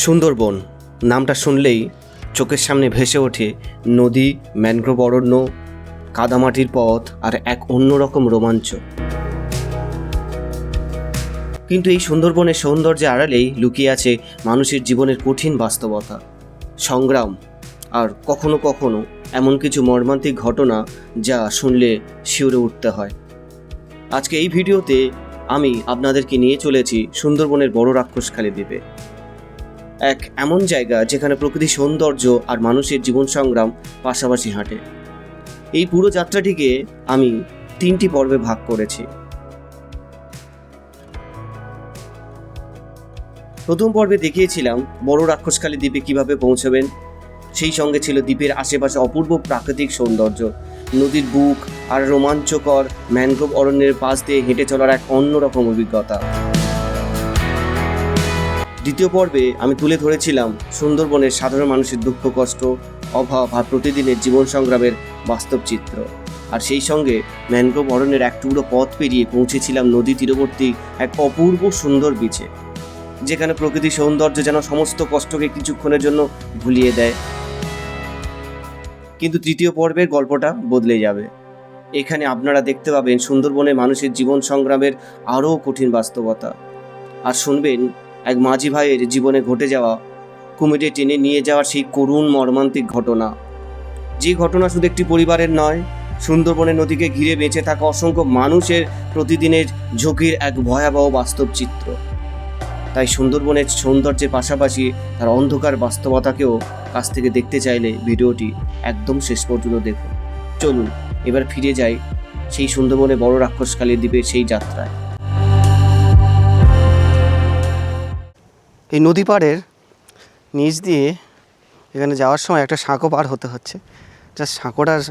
সুন্দরবন নামটা শুনলেই চোখের সামনে ভেসে ওঠে নদী, ম্যানগ্রোভ অরণ্য, কাদামাটির পথ আর এক অন্যরকম রোমাঞ্চ। কিন্তু এই সুন্দরবনের সৌন্দর্যের আড়ালেই লুকিয়ে আছে মানুষের জীবনের কঠিন বাস্তবতা, সংগ্রাম আর কখনো কখনো এমন কিছু মর্মান্তিক ঘটনা যা শুনলে শিউরে উঠতে হয়। আজকে এই ভিডিওতে আমি আপনাদেরকে নিয়ে চলেছি সুন্দরবনের বড় রাক্ষসখালী দ্বীপে, এক এমন জায়গা যেখানে প্রকৃতির সৌন্দর্য আর মানুষের জীবন সংগ্রাম পাশাপাশি হাঁটে। এই পুরো যাত্রাটিকে আমি 3টি পর্বে ভাগ করেছি। প্রথম পর্বে দেখিয়েছিলাম বড় রাক্ষসখালী দ্বীপে কিভাবে পৌঁছবেন, সেই সঙ্গে ছিল দ্বীপের আশেপাশে অপূর্ব প্রাকৃতিক সৌন্দর্য, নদীর বুক আর রোমাঞ্চকর ম্যানগ্রোভ অরণ্যের পাশ দিয়ে হেঁটে চলার এক অন্যরকম অভিজ্ঞতা। দ্বিতীয় পর্বে আমি তুলে ধরেছিলাম সুন্দরবনের সাধারণ মানুষের দুঃখ কষ্ট, অভাব আর প্রতিদিনের জীবন সংগ্রামের বাস্তব চিত্র। আর সেই সঙ্গে ম্যানগ্রোভ অরণ্যের এক টুকরো পথ পেরিয়ে পৌঁছেছিলাম নদী তীরবর্তী এক অপূর্ব সুন্দর বিচে, যেখানে প্রকৃতির সৌন্দর্য যেন সমস্ত কষ্টকে কিছুক্ষণের জন্য ভুলিয়ে দেয়। কিন্তু তৃতীয় পর্বের গল্পটা বদলে যাবে। এখানে আপনারা দেখতে পাবেন সুন্দরবনের মানুষের জীবন সংগ্রামের আরও কঠিন বাস্তবতা, আর শুনবেন এক মাঝি ভাইয়ের জীবনে ঘটে যাওয়া কুমিরে টেনে নিয়ে যাওয়ার সেই করুণ মর্মান্তিক ঘটনা, যে ঘটনা শুধু একটি পরিবারের নয়, সুন্দরবনের নদীকে ঘিরে বেঁচে থাকা অসংখ্য মানুষের প্রতিদিনের ঝুঁকির এক ভয়াবহ বাস্তব চিত্র। তাই সুন্দরবনের সৌন্দর্যের পাশাপাশি তার অন্ধকার বাস্তবতাকেও কাছ থেকে দেখতে চাইলে ভিডিওটি একদম শেষ পর্যন্ত দেখুন। চলুন এবার ফিরে যাই সেই সুন্দরবনে বড় রাক্ষসখালী দ্বীপের সেই যাত্রায়। এই নদী পাড়ের নিচ দিয়ে এখানে যাওয়ার সময় একটা সাঁকো পার হতে হচ্ছে। যা সাঁকোটার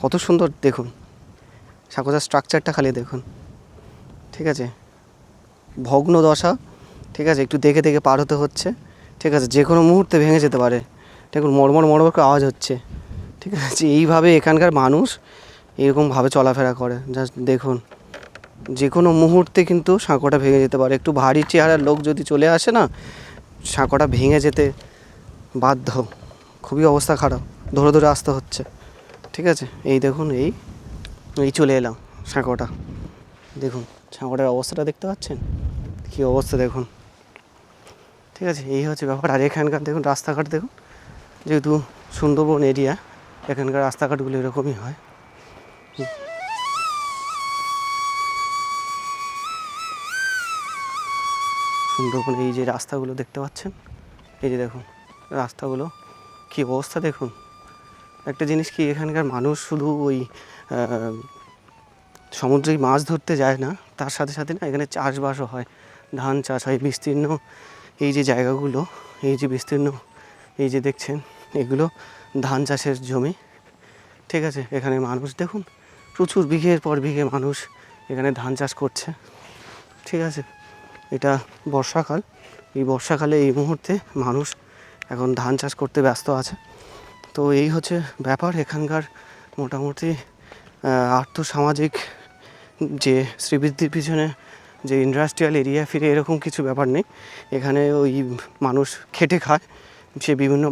কত সুন্দর দেখুন, সাঁকোটার স্ট্রাকচারটা খালি দেখুন, ঠিক আছে, ভগ্ন দশা, ঠিক আছে, একটু দেখে দেখে পার হতে হচ্ছে, ঠিক আছে, যে কোনো মুহূর্তে ভেঙে যেতে পারে। দেখুন মড়মড় মড়মড় করে আওয়াজ হচ্ছে, ঠিক আছে। এইভাবে এখানকার মানুষ এরকমভাবে চলাফেরা করে, জাস্ট দেখুন, যে কোনো মুহূর্তে কিন্তু সাঁকোটা ভেঙে যেতে পারে। একটু ভারী চেহারার লোক যদি চলে আসে না, সাঁকোটা ভেঙে যেতে বাধ্য। খুবই অবস্থা খারাপ, ধরে ধরে আসতে হচ্ছে, ঠিক আছে। এই দেখুন, এই চলে এলাম সাঁকোটা, দেখুন সাঁকোটার অবস্থাটা দেখতে পাচ্ছেন, কী অবস্থা দেখুন, ঠিক আছে। এই হচ্ছে ব্যাপার। আর এখানকার দেখুন রাস্তাঘাট দেখুন, যেহেতু সুন্দরবন এরিয়া, এখানকার রাস্তাঘাটগুলো এরকমই হয়। সুন্দরবন এই যে রাস্তাগুলো দেখতে পাচ্ছেন, এই যে দেখুন রাস্তাগুলো কী অবস্থা দেখুন। একটা জিনিস কি, এখানকার মানুষ শুধু ওই সমুদ্রেই মাছ ধরতে যায় না, তার সাথে সাথে না এখানে চাষবাসও হয়, ধান চাষ হয়। বিস্তীর্ণ এই যে জায়গাগুলো, এই যে বিস্তীর্ণ এই যে দেখছেন, এগুলো ধান চাষের জমি, ঠিক আছে। এখানে মানুষ দেখুন প্রচুর বিঘের পর বিঘে মানুষ এখানে ধান চাষ করছে, ঠিক আছে। এটা বর্ষাকাল, এই বর্ষাকালে এই মুহূর্তে মানুষ এখন ধান চাষ করতে ব্যস্ত আছে। তো এই হচ্ছে ব্যাপার এখানকার মোটামুটি আর্থসামাজিক যে শ্রীবৃদ্ধির পিছনে যে ইন্ডাস্ট্রিয়াল এরিয়া ফিরে এরকম কিছু ব্যাপার নেই। এখানে ওই মানুষ খেটে খায়, সে বিভিন্ন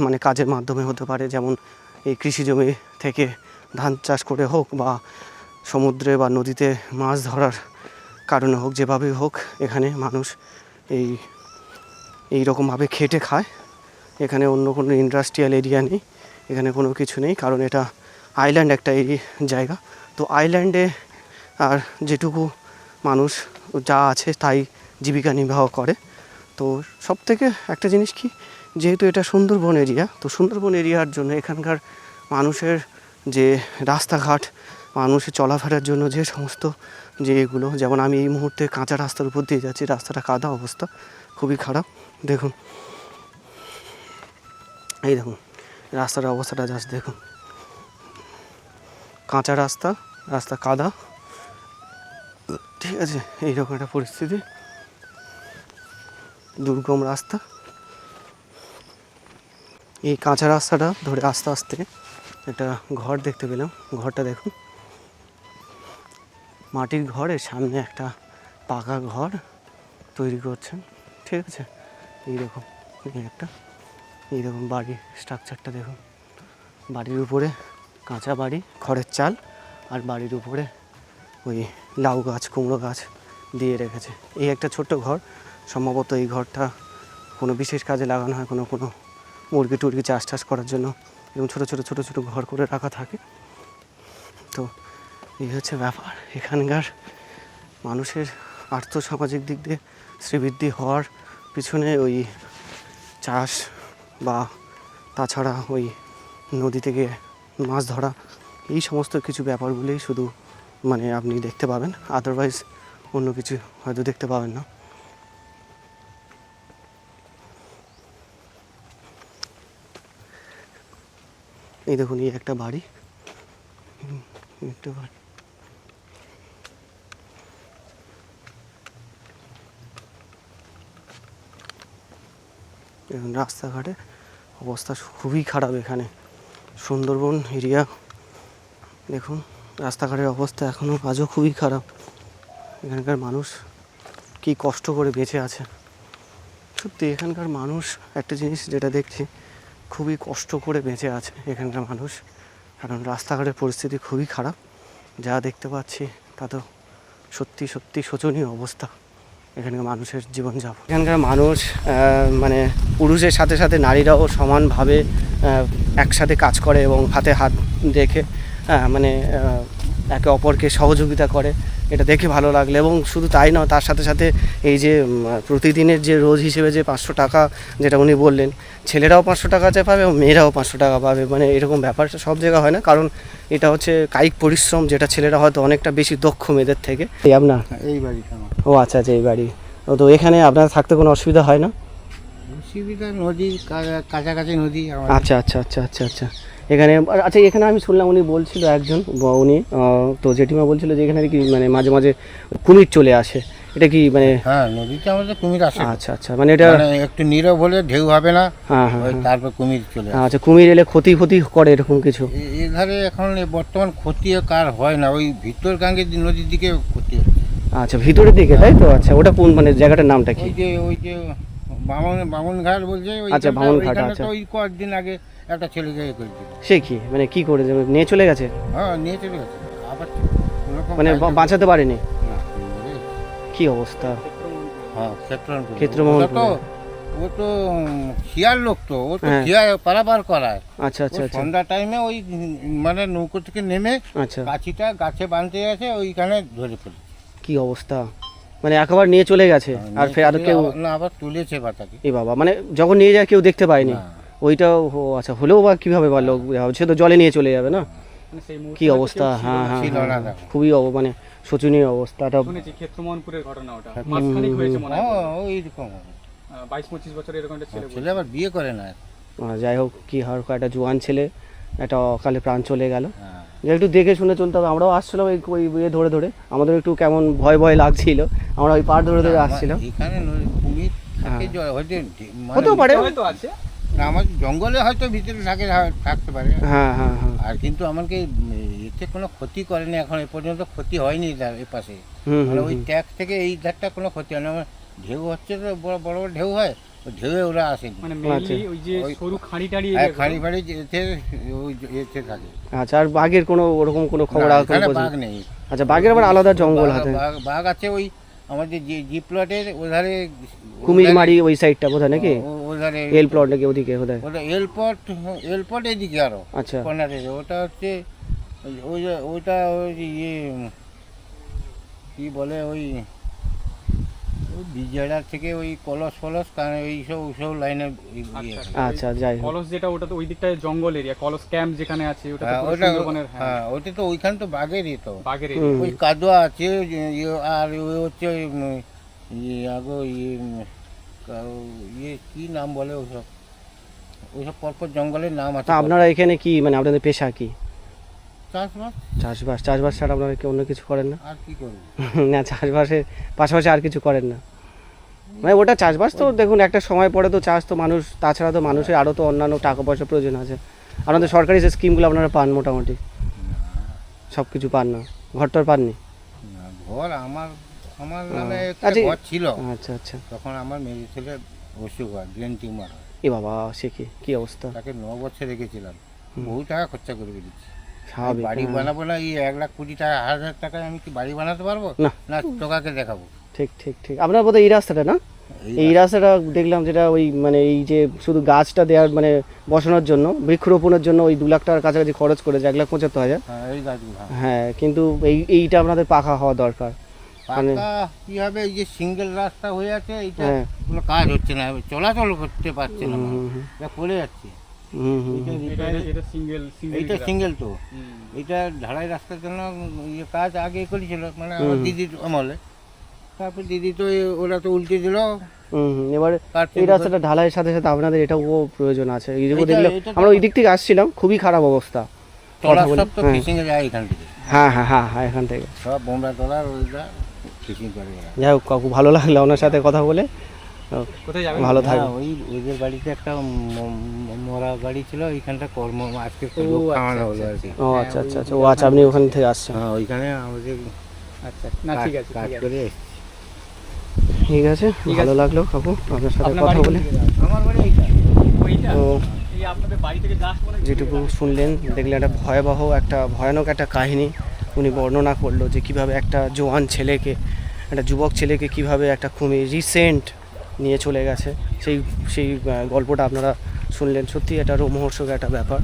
মানে কাজের মাধ্যমে হতে পারে, যেমন এই কৃষি জমি থেকে ধান চাষ করে হোক, বা সমুদ্রে বা নদীতে মাছ ধরার কারণে হোক, যেভাবেই হোক এখানে মানুষ এই রকমভাবে খেটে খায়। এখানে অন্য কোনো ইন্ডাস্ট্রিয়াল এরিয়া নেই, এখানে কোনো কিছু নেই, কারণ এটা আইল্যান্ড একটা জায়গা। তো আইল্যান্ডে আর যেটুকু মানুষ যা আছে তাই জীবিকা নির্বাহ করে। তো সব থেকে একটা জিনিস কি, যেহেতু এটা সুন্দরবন এরিয়া, তো সুন্দরবন এরিয়ার জন্য এখানকার মানুষের যে রাস্তাঘাট, মানুষের চলাফেরার জন্য যে সমস্ত যে এগুলো, যেমন আমি এই মুহূর্তে কাঁচা রাস্তার উপর দিয়ে যাচ্ছি, রাস্তাটা কাদা অবস্থা, খুবই খারাপ। দেখুন এই দেখুন রাস্তার অবস্থাটা জাস্ট দেখুন, কাঁচা রাস্তা, রাস্তা কাদা, ঠিক আছে। এইরকম একটা পরিস্থিতি, দুর্গম রাস্তা। এই কাঁচা রাস্তাটা ধরে আস্তে আস্তে একটা ঘর দেখতে পেলাম। ঘরটা দেখুন, মাটির ঘরের সামনে একটা পাকা ঘর তৈরি করছেন, ঠিক আছে। এই দেখুন এই একটা এইরকম বাড়ির স্ট্রাকচারটা দেখুন, বাড়ির উপরে কাঁচা বাড়ি, খড়ের চাল, আর বাড়ির উপরে ওই লাউ গাছ, কুমড়ো গাছ দিয়ে রেখেছে। এই একটা ছোট্ট ঘর, সম্ভবত এই ঘরটা কোনো বিশেষ কাজে লাগানো হয়, কোনো কোনো মুরগি টুরগি চাষ টাস করার জন্য এরকম ছোটো ছোটো ছোটো ছোটো ঘর করে রাখা থাকে। তো এই হচ্ছে ব্যাপার। এখানকার মানুষের আর্থসামাজিক দিক দিয়ে শ্রীবৃদ্ধি হওয়ার পিছনে ওই চাষ বা তাছাড়া ওই নদী থেকে মাছ ধরা, এই সমস্ত কিছু ব্যাপারগুলোই শুধু মানে আপনি দেখতে পাবেন, আদারওয়াইজ অন্য কিছু হয়তো দেখতে পাবেন না। এই দেখুন, এই একটা বাড়ি, একটা বাড়ি। দেখুন রাস্তাঘাটে অবস্থা খুবই খারাপ এখানে, সুন্দরবন এরিয়া। দেখুন রাস্তাঘাটের অবস্থা এখনও আজও খুবই খারাপ। এখানকার মানুষ কি কষ্ট করে বেঁচে আছে। সত্যি এখানকার মানুষ, একটা জিনিস যেটা দেখছি, খুবই কষ্ট করে বেঁচে আছে এখানকার মানুষ, কারণ রাস্তাঘাটের পরিস্থিতি খুবই খারাপ। যা দেখতে পাচ্ছি তা তো সত্যি সত্যি শোচনীয় অবস্থা এখানকার মানুষের জীবনযাপন। এখানকার মানুষ মানে পুরুষের সাথে সাথে নারীরাও সমানভাবে একসাথে কাজ করে এবং হাতে হাত রেখে মানে একে অপরকে সহযোগিতা করে, এটা দেখে ভালো লাগলো। এবং শুধু তাই নয়, তার সাথে সাথে এই যে প্রতিদিনের যে রোজ হিসেবে যে 500 টাকা যেটা উনি বললেন, ছেলেরাও 500 টাকা পাবে এবং মেয়েরাও 500 টাকা পাবে। মানে এরকম ব্যাপারটা সব জায়গায় হয় না, কারণ এটা হচ্ছে কায়িক পরিশ্রম, যেটা ছেলেরা হয়তো অনেকটা বেশি দক্ষ মেয়েদের থেকে। এই আপনার এই বাড়িটা আমার। ও আচ্ছা আচ্ছা, এই বাড়ি। তো এখানে আপনার থাকতে কোনো অসুবিধা হয় না? অসুবিধা, নদী কাছাকাছি নদী আমার। আচ্ছা আচ্ছা আচ্ছা আচ্ছা আচ্ছা। এখানে আচ্ছা, এখানে আমি শুনলাম উনি বলছিল একজন, উনি তো জেঠিমা বলছিল যে এখানে কি মানে মাঝে মাঝে কুমির চলে আসে, এটা কি মানে? হ্যাঁ, নদীতে আমাদের কুমির আসে। আচ্ছা আচ্ছা, মানে এটা একটু নীরব হলে ঢেউ হবে না, হ্যাঁ হ্যাঁ, তারপর কুমির চলে আসে। আচ্ছা, কুমির এলে ক্ষতি করে এরকম কিছু? এধারে এখন বর্তমান ক্ষতি কার হয় না, ওই ভিতর গাঙ্গের নদীর দিকে ক্ষতি হচ্ছে। আচ্ছা, ভিতরের দিকে, তাই তো? আচ্ছা, ওটা কোন মানে জায়গাটার নামটা কি? ওই যে বামনঘাট বলছে। আচ্ছা, বামনঘাট। আচ্ছা, ওই কয়েকদিন আগে একটা ছেলেকে করেছিল। সে কি মানে কি করে নিয়ে চলে গেছে? হ্যাঁ, নিয়ে চলে গেছে, আবার মানে বাঁচাতে পারেনি? না। কি অবস্থা! হ্যাঁ, ক্ষেত্রমোহন তো ও তো শিয়ার লোক, তো ও তো শিয়া পারাপার করায়। আচ্ছা আচ্ছা আচ্ছা সন্ধ্যা টাইমে ওই মানে নৌকো থেকে নেমে আচ্ছা, কাছিটা গাছে বাঁধতে গেছে, ওইখানে ধরে ফেলে। কি অবস্থা! মানে একবার নিয়ে চলে গেছে আর ফের আর কেউ না, আবার তুলেছে বাতাকে। এ বাবা, মানে যখন নিয়ে যায় কেউ দেখতে পায়নি? না। ওইটাও আচ্ছা, হলেও বা কিভাবে বা লোক সে তো জলে নিয়ে চলে যাবে না? কি অবস্থা! হ্যাঁ হ্যাঁ, ছিল না, দেখো। খুবই মানে শোচনীয় অবস্থাটা। শুনেছি ক্ষেত্রমোহনপুরের ঘটনা, ওটা মাঝখানেই হয়েছে মনে হয়। ওইরকম 22-25 বছর এরকম একটা ছেলে। ছেলে আবার বিয়ে করে না। যাই হোক, কি হার একটা জোয়ান ছেলে, একটা অকালে প্রাণ চলে গেল। হ্যাঁ। যে একটু দেখে শুনে চলতে হবে। আমরাও আসছিলাম ওই ইয়ে ধরে ধরে, আমাদের একটু কেমন ভয় ভয় লাগছিল, আমরা ওই পাড় ধরে ধরে আসছিলাম। এখানে কুমির থাকে, হয়তো হতেও পারে, হয়তো আছে। না, আমার জঙ্গলে হয়তো ভিতরে থাকতে পারে। হ্যাঁ হ্যাঁ হ্যাঁ। আর কিন্তু আমাকে এতে কোনো ক্ষতি করেনি, এখন এ পর্যন্ত ক্ষতি হয়নি তার এ পাশে। হুম মানে হুম ওই ট্যাগ থেকে এই ধারটা কোনো ক্ষতি হয় না। আমার ঢেউ হচ্ছে তো, বড় বড় বড় ঢেউ হয়, ওই ঢেউয়ে ওরা আসেনি। মানে মেইনলি ওই যে সরু খাঁড়ি টাড়ি খাড়ি ফাড়ি এতে ওই এতে থাকে। আচ্ছা, আর বাঘের কোনো ওরকম কোনো খবর? না, এখানে বাঘ নেই। আচ্ছা, বাঘের আবার আলাদা জঙ্গল হাতে। বাঘ আছে ওই আমাদের জি প্লটের ওধারে, কুমিরমারি ওই সাইডটা বোধহয় নাকি? ওধারে এল প্লট নাকি ওদিকে বোধহয়? ওটা এলপট এদিকে আরো আচ্ছা কর্নারে। ওটা হচ্ছে ওইটা ওই ইয়ে কি বলে, ওই বিজয়ডার থেকে ওই কলস কারণ ওইসব লাইনের। আচ্ছা, যাই হোক। কলস যেটা, ওটা তো ওই দিকটায় জঙ্গল এরিয়া, কলস ক্যাম্প যেখানে আছে ওটা তো পুরো ওটা সুন্দরবনের। হ্যাঁ, ওটা তো ওইখানে তো বাঘেরই তো, বাঘের হুম। ওই কাদুয়া আছে। আর ওই হচ্ছে ওই আগে ইয়ে কি নাম বলে, ওইসব পরপর জঙ্গলের নাম আছে। তা আপনারা এখানে কি মানে আপনাদের পেশা কি? চাষবাস। চাষবাস ছাড়া আপনারা কি অন্য কিছু করেন না? আর কি করবো? না, চাষবাসের পাশাপাশি আর কিছু করেন না? মানে ওটা চাষবাস তো দেখুন, একটা সময় পরে তো চাষ তো মানুষ, তাছাড়া তো মানুষের আরও তো অন্যান্য টাকা পয়সার প্রয়োজন আছে। আপনাদের সরকারি যে স্কিমগুলো আপনারা পান মোটামুটি সব কিছু পান না? ঘরটর পাননি? ঘর আমার নামে একটা আচ্ছা। ঘর ছিল। আচ্ছা আচ্ছা তখন আমার মেয়ে ছেলে অসুখ হয়, ব্রেন টিউমার হয়। এ বাবা, সে কি অবস্থা! তাকে 9 বছর রেখেছিলাম, বহু টাকা খরচা করে দিচ্ছি। স্বাভাবিক, বাড়ি হ্যাঁ। বানাবো না, এই 1,20,000 টাকায় আমি কি বাড়ি বানাতে পারবো? না। না তোকাকে দেখাবো। ঠিক ঠিক ঠিক। আপনার বোধহয় এই রাস্তাটা না? এই রাস্তাটা দেখলাম, যেটা ওই মানে এই যে শুধু গাছটা দেওয়ার মানে বসানোর জন্য, বৃক্ষরোপণের জন্য ওই 2 লাখ টাকার কাছাকাছি খরচ করেছে, 1,75,000। হ্যাঁ, এই গাছগুলো। হ্যাঁ, কিন্তু এইটা আপনাদের পাকা হওয়া দরকার। মানে পাকা কি হবে, এই যে সিঙ্গেল রাস্তা হয়ে আছে, এইটা হ্যাঁ। কোনো কাজ হচ্ছে না, চলাচল করতে পারছে না, হুম, হুম, এটা পড়ে যাচ্ছে। এটা সিঙ্গেল এইটা সিঙ্গেল তো, এটা ঢালাই রাস্তার জন্য ইয়ে কাজ আগে করেছিল, মানে আমার দিদির আমলে। তারপর দিদি তো ওরা তো উল্টে দিল। এবার এই রাস্তাটা ঢালাইয়ের সাথে সাথে আপনাদের এটাও প্রয়োজন আছে। এই যে এইটা- দেখলাম, এইটা তো- আমরা ওই দিক থেকে আসছিলাম, খুবই খারাপ অবস্থা। তলার কথা বলে- সব তো হ্যাঁ। ফিশিংয়ে যায় এখান থেকে, হ্যাঁ হ্যাঁ হ্যাঁ হ্যাঁ, এখান থেকে। সব বোমরা তলার ওইটা ফিশিং করে ওরা। যাই হোক কাকু, ভালো লাগলো ওনার সাথে কথা বলে। কোথায় যাবেন? ভালো না, থাকবে। ওই ওদের বাড়িতে একটা মরা গাড়ি ছিল, ওইখানটা কর্ম আজকে ও, খাওয়ানো হলো আর কি। ও আচ্ছা আচ্ছা আচ্ছা, ও আচ্ছা, আপনি ওখান থেকে আসছেন। হ্যাঁ, ওইখানে আমাদের আচ্ছা, না ঠিক আছে, কাজ ঠিক আছে। করে। ঠিক আছে, ঠিক ভালো আছে। লাগলো কাকু আপনার সাথে আপনার কথা বাড়ি বলে। কোথায়? আমার বাড়ি এইটা। ওইটা? তো এই আপনাদের বাড়ি থেকে জাস্ট মনে হয় যেটুকু শুনলেন, দেখলেন একটা ভয়ানক একটা কাহিনী উনি বর্ণনা করলো, যে কিভাবে একটা জোয়ান ছেলেকে, একটা যুবক ছেলেকে কিভাবে একটা খুবই রিসেন্ট নিয়ে চলে গেছে। সেই গল্পটা আপনারা শুনলেন। সত্যি এটা রোমহর্ষক একটা ব্যাপার।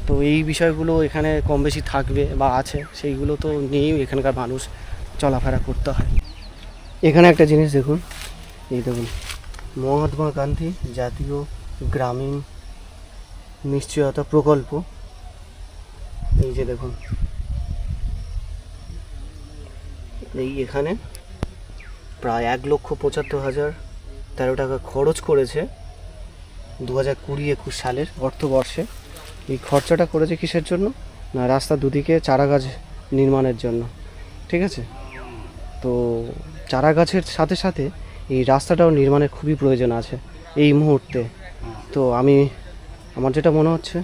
তো এই বিষয়গুলো এখানে কম বেশি থাকবে বা আছে, সেইগুলো তো নিয়েই এখানকার মানুষ চলাফেরা করতে হয়। এখানে একটা জিনিস দেখুন, এই দেখুন, মহাত্মা গান্ধী জাতীয় গ্রামীণ নিশ্চয়তা প্রকল্প। এই যে দেখুন, এই এখানে প্রায় 1,75,013 টাকা খরচ করেছে 2020-21 সালের অর্থবর্ষে। এই খরচাটা করেছে কিসের জন্য? না, রাস্তার দুদিকে চারা গাছ নির্মাণের জন্য। ঠিক আছে, তো চারা গাছের সাথে সাথে এই রাস্তাটাও নির্মাণের খুবই প্রয়োজন আছে এই মুহূর্তে। তো আমার যেটা মনে হচ্ছে,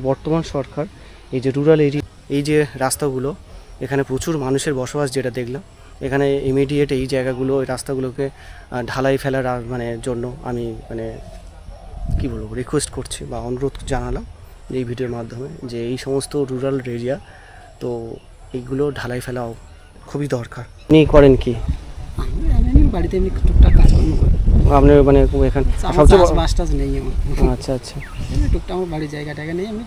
বর্তমান সরকার এই যে রুরাল এরিয়া, এই যে রাস্তাগুলো, এখানে প্রচুর মানুষের বসবাস যেটা দেখলাম, এখানে ইমিডিয়েট এই জায়গাগুলো, এই রাস্তাগুলোকে ঢালাই ফেলার মানে জন্য আমি মানে কী বলবো, রিকোয়েস্ট করছি বা অনুরোধ জানালাম এই ভিডিওর মাধ্যমে, যে এই সমস্ত রুরাল এরিয়া, তো এইগুলো ঢালাই ফেলাও খুবই দরকার। আপনি করেন কি? আমি বাড়িতে এমনি টুকটাক কাজকর্ম করি। আপনি মানে এখানে আমার সবচেয়ে চাষবাস টাস নেই আমার। আচ্ছা আচ্ছা এমনি টুকটাক আমার বাড়ির জায়গা নেই, আমি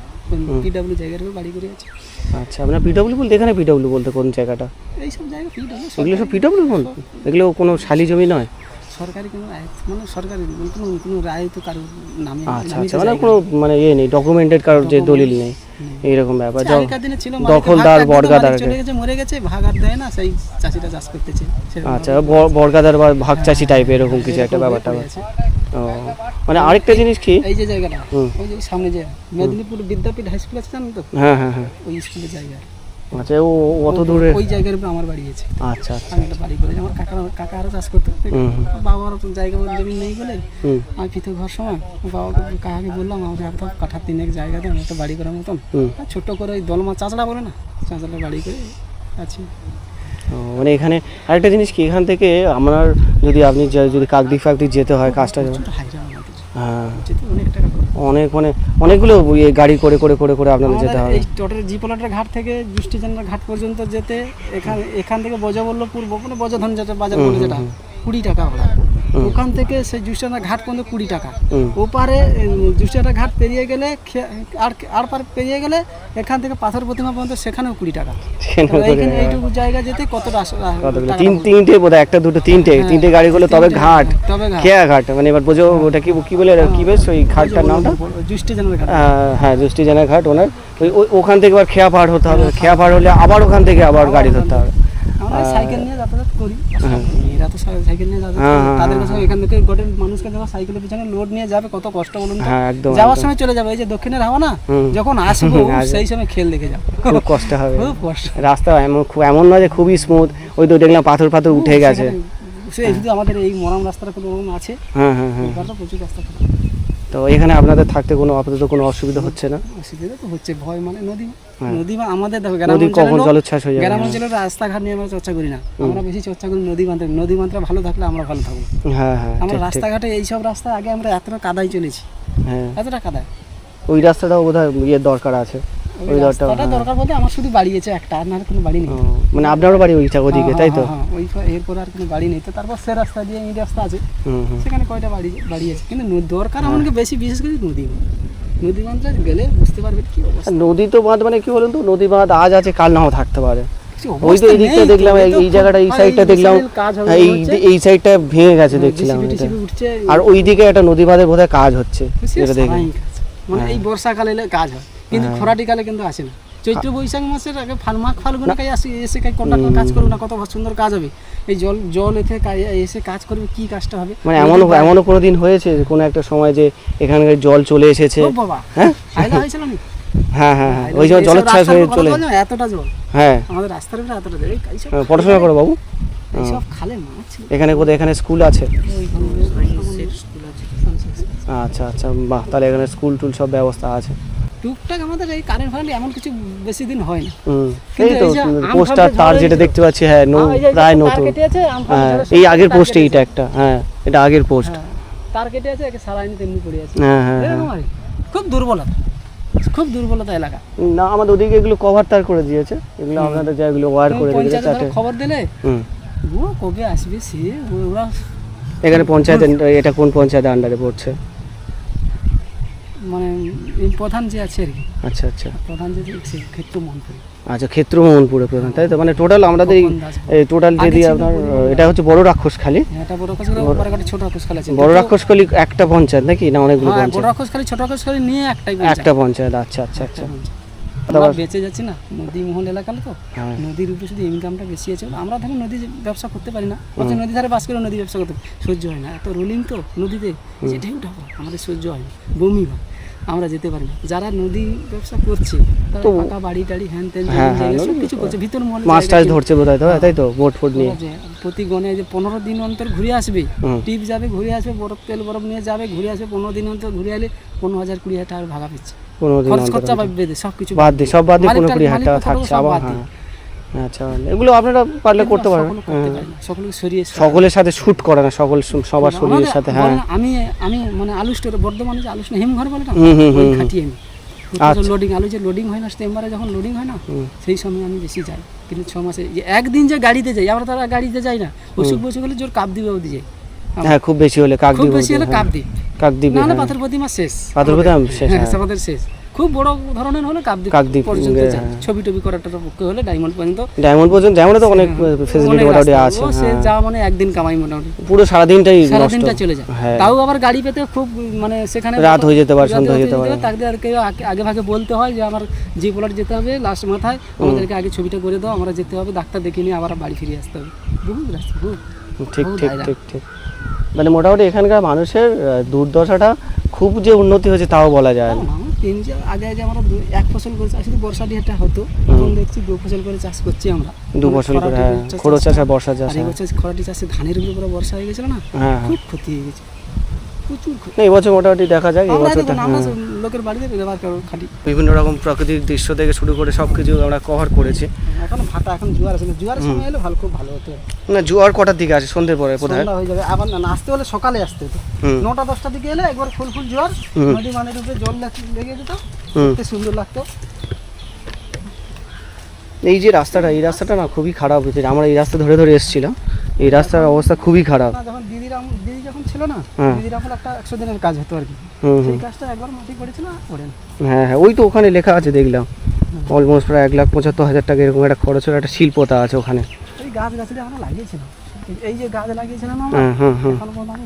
পিডাব্লিউ জায়গার উপর বাড়ি করে আছি। আচ্ছা, আপনার পিডব্লিউ বলতে এখানে পিডব্লিউ বলতে কোন জায়গাটা? এইসব জায়গা পিডাব্লিউ এগুলো সব পিডব্লিউ বলতে? এগুলো কোনো শালি জমি নয়? সরকারি কোনো মানে সরকারি কোনো রায় তো কারোর নামে আচ্ছা আচ্ছা, মানে কোনো মানে নেই, ডকুমেন্টেড কারোর যে দলিল নেই, এইরকম ব্যাপার। আগেকার দিনে ছিল, দখলদার বর্গাদার চলে গেছে, মরে গেছে, ভাগ আর দেয় না, সেই চাষিটা চাষ করতেছে। আচ্ছা, বর্গাদার বা ভাগ চাষি টাইপের এরকম কিছু একটা ব্যাপারটা। ও, মানে আরেকটা জিনিস কি, এই যে জায়গাটা, ওই যে সামনে যে মেদিনীপুর বিদ্যাপীঠ হাই স্কুল আছে জানেন তো, হ্যাঁ হ্যাঁ হ্যাঁ, ওই স্কুলের জায়গা, আচ্ছা, ও অত দূরে? ওই জায়গার উপর আমার বাড়ি আছে। আচ্ছা আচ্ছা, আমি একটা বাড়ি করেছি, আমার কাকা আরও চাষ করতে, বাবার জায়গা জমি নেই বলে আমি পৃথক ঘর সময় কাকাকে বললাম, আমাকে একটা কাঠা 3 জায়গা দেন, একটা বাড়ি করার মতন। আর ছোট্ট করে ওই দলমা চাঁচড়া বলে না, চাঁচড়া বাড়ি করে আছি। মানে এখানে আরেকটা জিনিস কি, এখান থেকে আমার যদি কাকদ্বীপ ফাকদ্বীপ যেতে হয়, কাজটা ছোট হাইরা আমাদের হ্যাঁ, যেতে অনেক টাকা খরচ। অনেকগুলো গাড়ি করে করে করে করে আপনাদের যেতে আমাদের হবে। এই টোটাল জিপলাটের ঘাট থেকে জুষ্টিজানার ঘাট পর্যন্ত যেতে এখান থেকে বজবল্লভপুর মানে বজধন যেটা বাজার বলে যেটা 20 টাকা ভাড়া। ওখান থেকে সেই জুষ্টিজানার ঘাট পর্যন্ত 20 টাকা। ওপারে জুষ্টিজানার ঘাট পেরিয়ে গেলে আর পার পেরিয়ে গেলে এখান থেকে পাথর প্রতিমা পর্যন্ত সেখানেও 20 টাকা। এইখানে এইটুকু জায়গা যেতে কতটা তিনটে বোধহয়, একটা দুটো তিনটে গাড়ি করলে তবে ঘাট, খেয়া ঘাট, মানে এবার বোঝো ওটা কি বলে, কি বেশ ওই ঘাটটার নামটা? জুষ্টিজানার ঘাট। হ্যাঁ, জুষ্টিজানা ঘাট। ওখান থেকে আবার খেয়া পাহাড় হতে হবে, খেয়া পাহাড় হলে আবার ওখান থেকে আবার গাড়ি ধরতে হবে। আমরা সাইকেল নিয়ে যাতায়াত করি, এরা তো সাইকেল নিয়ে যাতায়াত করে, তাদের কাছে এখান থেকে গোটের মানুষকে যখন সাইকেলের পিছনে লোড নিয়ে যাবে কত কষ্ট বলুন তো। হ্যাঁ, একদম যাওয়ার সময় চলে যাবে, এই যে দক্ষিণের হাওয়া না, যখন আসবো সেই সময় খেল দেখে যাবো, খুব কষ্ট হবে। খুব কষ্ট। রাস্তা এমন নয় যে খুবই স্মুথ, ওই তো দেখলাম পাথর উঠে গেছে। শুধু আমাদের এই মরাম রাস্তাটা কোনো আছে, হ্যাঁ হ্যাঁ হ্যাঁ, প্রচুর রাস্তা খারাপ। তো এখানে আপনাদের থাকতে কোনো আপাতত কোনো অসুবিধা হচ্ছে না? অসুবিধা তো হচ্ছে, ভয় মানে নদী, হ্যাঁ। নদী বা আমাদের দেখো নদী কখন জলোচ্ছ্বাস হয়ে যাবে? গ্রাম অঞ্চলের রাস্তাঘাট নিয়ে আমরা চর্চা করি না, আমরা বেশি চর্চা করি নদী বাঁধটা ভালো থাকলে আমরা ভালো থাকবো। হ্যাঁ হ্যাঁ, আমরা ঠিক, ঠিক। রাস্তাঘাটে এইসব রাস্তা আগে আমরা এতটা কাদায় চলেছি, হ্যাঁ, এতটা কাদায়। ওই রাস্তাটাও বোধহয় ইয়ে দরকার আছে, ওই ওই রাস্তাটা দরকার বলতে আমার শুধু বাড়ি আছে একটা, আর না কোনো বাড়ি নেই। ও, মানে আপনারও বাড়ি ওইদিকে, তাই তো? হ্যাঁ, ওই এরপর আর কোনো বাড়ি নেই। তো তারপর সে রাস্তা দিয়ে এই রাস্তা আছে, হুম হুম। সেখানে কয়টা বাড়ি আছে, কিন্তু দরকার আমাকে বেশি, বিশেষ করে নদী বাঁধটা গেলে বুঝতে পারবে কি অবস্থা। আর নদী তো বাঁধ মানে কি বলুন তো, নদী বাঁধ আজ আছে কাল নাও থাকতে পারে। কিছু ওই তো অবস্থা এই দিকটা নেই তো, দেখলাম, এই তো এই জায়গাটা, এই খুব সাইডটা ভাই দেখলাম, কাজ হবে এই মনে হচ্ছে। এই সাইডটা ভেঙে গেছে দেখছিলাম JCB এটা। উঠছে, আর ওইদিকে একটা নদী বাঁধের বোধহয় কাজ হচ্ছে, সে যেটা দেখলাম। সারাই কাজ। মানে এই বর্ষাকালে এলে কাজ হয়, কিন্তু খরাটিকালে কিন্তু আসে না। চৈত্র বৈশাখ মাসের আগে মাঘ ফাল্গুনে এসে কন্ট্রাক্টর কাজ করবে না, কত সুন্দর কাজ হবে। এই জল এসে কাজ করবে, কি কাজটা হবে। মানে এমনও কোনো দিন হয়েছে যে কোনো একটা সময় যে এখানকার জল চলে এসেছে? ও বাবা, হ্যাঁ আইলা হয়েছিল না? হ্যাঁ হ্যাঁ হ্যাঁ, ওই সময় জলোচ্ছ্বাস হয়ে চলে। এতটা জল হ্যাঁ, আমাদের রাস্তার উপরে, এতটা জল। এইসব পড়াশোনা করো বাবু? এইসব খালে মাছ ছিল। এখানে কোথায়, এখানে স্কুল আছে? ওইখানে স্কুল আছে, আচ্ছা আচ্ছা, বাহ, তাহলে এখানে স্কুল টুল সব ব্যবস্থা আছে। টুকটাক আমাদের এই কারেন্ট ফারেন্ট এমন কিছু বেশি দিন হয় না। হুম, কিন্তু এই তো এই যে আম পোস্টার ফালটা তার ঝড়ে যেটা গেছিল। দেখতে পাচ্ছি, হ্যাঁ এই যে প্রায় তার নতুন। কেটে আছে, আম ফালটা হ্যাঁ, ঝড়ে এই সব আগের তার পোস্টে কেটে এইটা একটা, হ্যাঁ এটা আগের পোস্ট। হ্যাঁ, তার কেটে আছে, একে সারাইনি তেমনি পড়ে আছে। হ্যাঁ হ্যাঁ হ্যাঁ। এরকম আর কি। খুব দুর্বলতা এলাকা। না, আমাদের ওদিকে এগুলো কভার তার করে দিয়েছে, এগুলো আপনাদের যেগুলো ওয়ার করে দিয়েছে পঞ্চায়েতে চারটে। খবর দিলে হুম, ও কবে আসবে সে, ওরা এখানে পঞ্চায়েত, এটা কোন পঞ্চায়েতের আন্ডারে পড়ছে? মানে এই প্রধান যে আছে আর কি, আচ্ছা আচ্ছা প্রধান যে সে ক্ষেত্র মন্ত্রী। আচ্ছা, ক্ষেত্র মোহনপুরে প্রধান, তাই তো? মানে টোটাল আমাদের টোটাল আগে যদি ছিল আপনার বড় এটা হচ্ছে বড় রাক্ষসখালী। এটা বড় রাক্ষসখালী, ওপারে একটা ছোট রাক্ষসখালী আছে। বড় রাক্ষসখালী একটা পঞ্চায়েত নাকি, না অনেকগুলো হ্যাঁ, বড় পঞ্চায়েত? রাক্ষসখালী ছোট রাক্ষসখালী নিয়ে একটাই একটা পঞ্চায়েত, আচ্ছা আচ্ছা আচ্ছা। আমরা বেঁচে যাচ্ছি না, নদী মহল এলাকা তো, হ্যাঁ। নদীর উপরে শুধু ইনকামটা বেশি আছে। আমরা ধরো নদী ব্যবসা করতে পারি না, অথচ নদী ধারে বাস করে নদী ব্যবসা করতে সহ্য হয় না, এত রোলিং তো নদীতে, যে ঢেউ ঢাকা আমাদের সহ্য হয় না, বমি হয়, আমরা যেতে পারি না। যারা নদী ব্যবসা করছে তারা তো পাকা বাড়ি টাড়ি হ্যান তেন হ্যাঁ, হ্যাঁ, সব কিছু করছে, ভিতর মহল মাছ টাছ ধরছে বোধহয়, তো তাই তো, বোট ফোট নিয়ে। প্রতি গণে যে 15 দিন অন্তর ঘুরে আসবে, হুম। টিপ যাবে ঘুরে আসবে, বরফ নিয়ে যাবে ঘুরে আসবে, 15 দিন অন্তর ঘুরে এলে 15,000-20,000 টাকা ভাগা পেচ্ছে। 15 দিন খরচ অন্তর খরচা অন্তর। বেঁধে সব কিছু বাদ দিয়ে, সব বাদ দিয়ে মালিক 15-20 টাকা মালিক থাকছে সব আবার। বাদ হ্যাঁ, দিয়ে। আচ্ছা, এগুলো আপনারা পারলে করতে পারবেন। সকলে করতে পারে না, সকলকে সরিয়ে সকলের সাথে শুট করে না, সবার শরীরের আমাদের সাথে। হ্যাঁ, বলে না, আমি মানে আলু স্টোর, বর্ধমানে যে আলু স্টোর হিমঘর বলে না, হুম, হুম, ওই হুম, খাটি আমি আচ্ছা। লোডিং, আলু যে লোডিং হয় না চেম্বারে, যখন লোডিং হয় না সেই সময় আমি বেশি যাই। কিন্তু 6 মাসে যে একদিন যে গাড়িতে যাই, আমরা তারা গাড়িতে যাই না, অসুখ বসুখ হলে জোর কাপ দিবে দিয়ে, হ্যাঁ, খুব বেশি হলে কাক খুব দিব, বেশি হলে কাপ দিই, কাকদ্বীপ, না হলে পাথর প্রতিমা শেষ, পাথর প্রতিমা শেষ, হ্যাঁ, হ্যাঁ। আমাদের শেষ। খুব বড় ধরনের হলে কাকদ্বীপ কাকদ্বীপ, পর্যন্ত হ্যাঁ। যাই, ছবি টবি করাটা পক্ষে হলে ডায়মন্ড পর্যন্ত। ডায়মন্ড পর্যন্ত, ডায়মন্ডে তো অনেক ফেসিলিটি অনেক মোটামুটি রাস্তা, আছে। ও সে হ্যাঁ, যা মানে একদিন কামাই মোটামুটি, পুরো সারাদিনটাই নষ্ট। সারাদিনটা চলে যায়। হ্যাঁ, তাও আবার গাড়ি পেতে খুব মানে সেখানে রাত হয়ে যেতে পারে, রাত সন্ধ্যা হয়ে যেতে পারে। তাকে আর কেউ আগে ভাগে বলতে হয় যে আমার জি প্লট যেতে হবে, লাস্ট মাথায় আমাদেরকে আগে ছবিটা করে দাও, আমরা যেতে হবে, ডাক্তার দেখিয়ে নিয়ে আবার বাড়ি ফিরে আসতে হবে। বহু রাস্তা, বহু। ঠিক বহু ঠিক দায়রা। ঠিক ঠিক। মানে মোটামুটি এখানকার মানুষের দুর্দশাটা খুব যে উন্নতি হয়েছে তাও বলা যায় না। আমার আগে যে আমরা এক ফসল করে চাষ, শুধু বর্ষা দিয়েটা হতো, এখন দেখছি 2 ফসল করে চাষ করছি আমরা। 2 ফসল করে, খরাটি হ্যাঁ, চাষ খড়ো চাষ আর বর্ষা চাষ। আর এই বছর খরাটি চাষে ধানের উপরে পুরো বর্ষা হয়ে গেছিল না, হ্যাঁ হ্যাঁ, খুব ক্ষতি হয়ে গেছে, প্রচুর ক্ষতি। না এবছর মোটামুটি দেখা যাক, আমরা এবছরটা দেখুন, আমরা লোকের বাড়িতে ব্যবহার খাটি, বিভিন্ন রকম প্রাকৃতিক দৃশ্য থেকে শুরু করে সব কিছু আমরা কভার করেছি। এখন ভাটা, এখন জোয়ার আছে না, জোয়ারের সময় এলে ভালো, খুব ভালো হতো। না, জোয়ার কটার দিকে আছে? সন্ধ্যের পরে বোধহয়। সন্ধ্যা হয়ে যাবে, আবার না আসতে হলে সকালে আসতে হতো, হুম। 9টা-10টার দিকে এলে একবার ফুল জোয়ার, হুম। নদী মানে উপরে জল লেগে যেত, হুম। দেখতে সুন্দর লাগতো। এই যে রাস্তাটা, এই রাস্তাটা না খুবই খারাপ হয়েছে। আমরা এই রাস্তা ধরে ধরে এসেছিলাম, এই রাস্তার অবস্থা খুবই খারাপ। না, যখন দিদি যখন ছিল না, হ্যাঁ। দিদির আমল একটা 100 দিনের কাজ হতো আর কি, হুম হুম, সেই কাজটা একবার মাটি পড়েছিল, আর পড়ে না। হ্যাঁ হ্যাঁ, ওই তো ওখানে লেখা আছে দেখলাম, অলমোস্ট প্রায় 1,75,000 টাকা এরকম একটা খরচের একটা শিল্পতা আছে ওখানে। এই গাছগাছালি আমরা লাগিয়েছিলাম, এই যে গাছ লাগিয়েছিলাম আমরা, হ্যাঁ হ্যাঁ হ্যাঁ। এখন পর্যন্ত আমি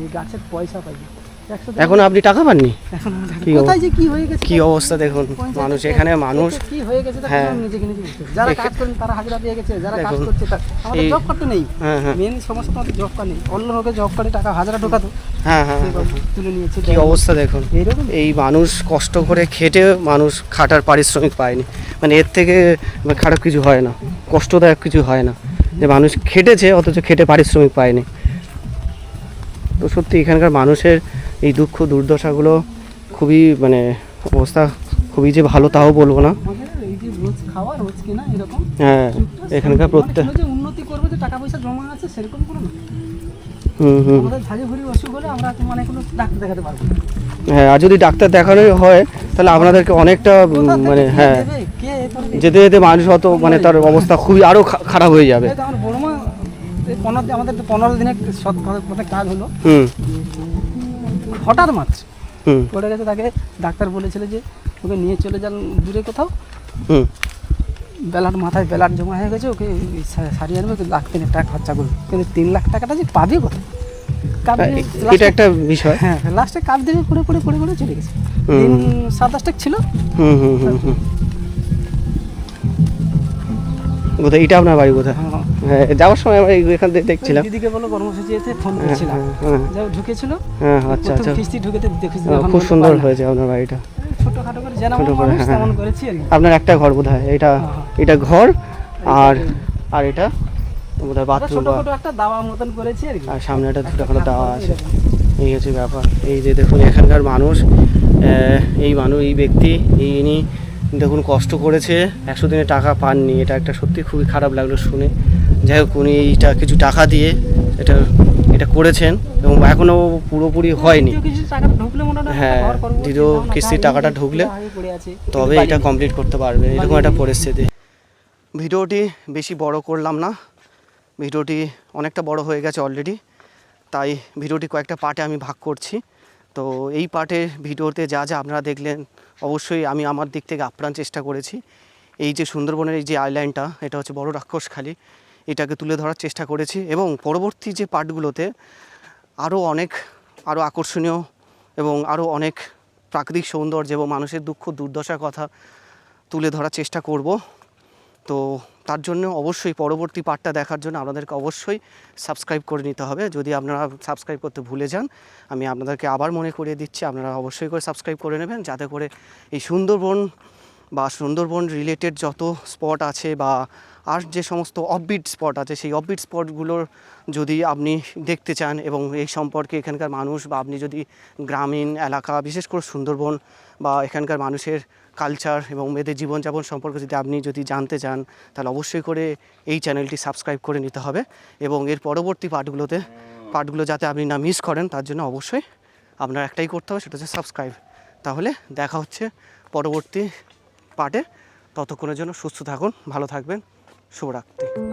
এই গাছের পয়সা পাইনি। 100 দিন এখন আপনি টাকা পাননি? এখন আমরা কি কোথায় যে কি হয়ে গেছে, কি অবস্থা দেখুন, পঞ্চায়েত মানুষ থেকে এখানে মানুষ। কি হয়ে গেছে তা হ্যাঁ। নিজেকে নিজে বুঝতে হবে। যারা কাজ করেন তারা হাজিরা পেয়ে গেছে, যারা কাজ দেখুন, করছে আমাদের এই- জব কার্ড নেই, হ্যাঁ হ্যাঁ মেন সমস্যা আমাদের জব কার্ড নেই। অন্য লোকের জব কার্ডে টাকা হাজারা ঢোকাতো, হ্যাঁ হ্যাঁ, তুলে নিয়েছে। কি অবস্থা দেখুন। এইরকম এই মানুষ কষ্ট করে খেটে মানুষ খাটার পারিশ্রমিক পায়নি, মানে এর থেকে খারাপ কিছু হয় না, কষ্টদায়ক কিছু হয় না যে মানুষ খেটেছে অথচ খেটে পারিশ্রমিক পায়নি। তো সত্যি এখানকার মানুষের এই দুঃখ দুর্দশাগুলো খুবই মানে অবস্থা খুবই যে ভালো তাও বলবো না। আমাদের এই যে রোজ খাওয়া রোজ কেনা এরকম হ্যাঁ এখানকার প্রত্যেক মানে কোনো যে উন্নতি করবে যে টাকা পয়সা জমা আছে সেরকম কোনো না। আমাদের ঝাড়ি ভুড়ি অসুখ হলে আমরা তো মানে কোনো ডাক্তার দেখাতে পারবো না। হ্যাঁ আর যদি ডাক্তার দেখানোই হয় তাহলে আপনাদেরকে অনেকটা কোথা থেকে মানে কে হ্যাঁ দেবে, কে এ করবে? যেতে যেতে মানুষ হয়ত মানে তার অবস্থা খুবই আরও খারাপ হয়ে যাবে। এই তো আমার বড় মা এই 15 আমাদের তো 15 দিনের কাজ হলো, হুম হঠাৎ মাত্র হুম পড়ে গেছে। তাকে ডাক্তার বলেছিল যে ওকে নিয়ে চলে যান দূরে কোথাও, হুম ব্যালাট মাথায় ব্যালাট জমা হয়ে গেছে, ওকে সারিয়ে আনবে, 1 লাখ 3 টাকা খরচা করবে, কিন্তু 3 লাখ টাকাটা যে পাবে কোথায়? কাপ দিয়ে এটা একটা বিষয়। হ্যাঁ লাস্টে কাপ দিয়ে পড়ে পড়ে পড়ে পড়ে চলে গেছে। হুম। দিন 27 টাকা ছিল। হুম হুম হুম হুম কোথায় এটা আপনার বাড়ি কোথায়? হ্যাঁ, হ্যাঁ যাওয়ার সময় আমরা এখান থেকে দেখছিলাম। দিদিকে বলো কর্মসূচিতে ফোন করছিলাম, হ্যাঁ যাও ঢুকেছিল। হ্যাঁ আচ্ছা আচ্ছা কিস্তি ঢুকেতে দেখেছি, খুব সুন্দর হয়েছে আপনার বাড়িটা। ছোটখাটো করে যেমন ছোট করে, মানুষ হ্যাঁ। তেমন করেছি আর কি। আপনার একটা ঘর বোধ হয় এটা, হ্যাঁ। এটা ঘর আর আর এটা বোধ হয় আমরা বাথরুম বা ছোটখাটো একটা দাওয়া মতন করেছি আর কি। আর সামনে একটা ছোটোখাটো দেওয়া আছে। এই হচ্ছে ব্যাপার। এই যে দেখুন এখানকার মানুষ, এই ব্যক্তি ইনি দেখুন কষ্ট করেছে, 100 দিনের টাকা পাননি। এটা একটা সত্যি খুবই খারাপ লাগলো শুনে। যাই হোক উনি এইটা কিছু টাকা দিয়ে এটা করেছেন এবং এখনও পুরোপুরি হয়নি। দ্বিতীয় কিস্তির টাকাটা ঢুকলে মোটামুটি একটা হ্যাঁ, ঘর করবো, দ্বিতীয় চিন্তা ভাবনা কিস্তির করি, টাকাটা এই ঢুকলে আগে পড়ে আছে, তবে কিন্তু এটা পারিনি। কমপ্লিট করতে পারবে, এরকম একটা পরিস্থিতি। ভিডিওটি বেশি বড় করলাম না, ভিডিওটি অনেকটা বড় হয়ে গেছে অলরেডি, তাই ভিডিওটি কয়েকটা পার্টে আমি ভাগ করছি। তো এই পার্টের ভিডিওতে যা যা আপনারা দেখলেন অবশ্যই আমি আমার দিক থেকে আপ্রাণ চেষ্টা করেছি। এই যে সুন্দরবনের এই যে আইল্যান্ডটা, এটা হচ্ছে বড় রাক্ষসখালী, এটাকে তুলে ধরার চেষ্টা করেছি এবং পরবর্তী যে পার্টগুলোতে আরও আকর্ষণীয় এবং আরও অনেক প্রাকৃতিক সৌন্দর্য এবং মানুষের দুঃখ দুর্দশার কথা তুলে ধরার চেষ্টা করব। তো তার জন্য অবশ্যই পরবর্তী পার্টটা দেখার জন্য আপনাদেরকে অবশ্যই সাবস্ক্রাইব করে নিতে হবে। যদি আপনারা সাবস্ক্রাইব করতে ভুলে যান, আমি আপনাদেরকে আবার মনে করিয়ে দিচ্ছি, আপনারা অবশ্যই করে সাবস্ক্রাইব করে নেবেন, যাতে করে এই সুন্দরবন রিলেটেড যত স্পট আছে বা আর যে সমস্ত অফবিট স্পট আছে, সেই অফবিট স্পটগুলোর যদি আপনি দেখতে চান এবং এই সম্পর্কে এখানকার মানুষ বা আপনি যদি গ্রামীণ এলাকা বিশেষ করে সুন্দরবন বা এখানকার মানুষের কালচার এবং মেয়েদের জীবনযাপন সম্পর্কে যদি জানতে চান, তাহলে অবশ্যই করে এই চ্যানেলটি সাবস্ক্রাইব করে নিতে হবে এবং এর পরবর্তী পার্টগুলো যাতে আপনি না মিস করেন, তার জন্য অবশ্যই আপনার একটাই করতে হবে, সেটা হচ্ছে সাবস্ক্রাইব। তাহলে দেখা হচ্ছে পরবর্তী পার্টে। ততক্ষণের জন্য সুস্থ থাকুন, ভালো থাকবেন, শুভরাত্রি।